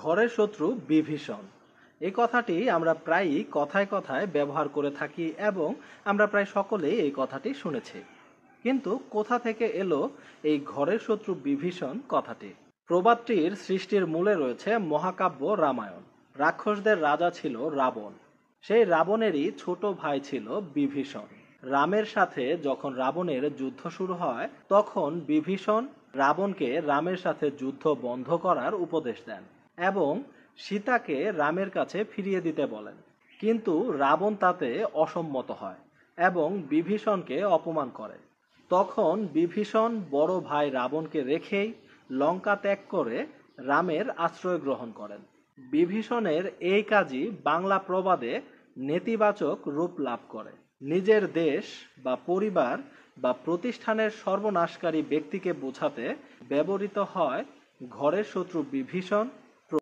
ঘরের শত্রু বিভীষণ এই কথাটি আমরা প্রায়ই কথায় কথায় ব্যবহার করে থাকি এবং আমরা প্রায় সকলেই এই কথাটি শুনেছি। কিন্তু কোথা থেকে এলো এই ঘরের শত্রু বিভীষণ কথাটি? প্রবাদটির সৃষ্টির মূলে রয়েছে মহাকাব্য রামায়ণ। রাক্ষসদের রাজা ছিল রাবণ। সেই রাবণেরই ছোট ভাই ছিল বিভীষণ। রামের সাথে যখন রাবণের যুদ্ধ শুরু হয় তখন বিভীষণ রাবণকে রামের সাথে যুদ্ধ বন্ধ করার উপদেশ দেন এবং সীতাকে রামের কাছে ফিরিয়ে দিতে বলেন। কিন্তু রাবণ তাতে অসম্মত হয় এবং বিভীষণকে অপমান করে। তখন বিভীষণ বড় ভাই রাবণকে রেখেই লঙ্কা ত্যাগ করে রামের আশ্রয় গ্রহণ করেন। বিভীষণের এই কাজই বাংলা প্রবাদে নেতিবাচক রূপ লাভ করে। নিজের দেশ বা পরিবার বা প্রতিষ্ঠানের সর্বনাশকারী ব্যক্তিকে বোঝাতে ব্যবহৃত হয় ঘরের শত্রু বিভীষণ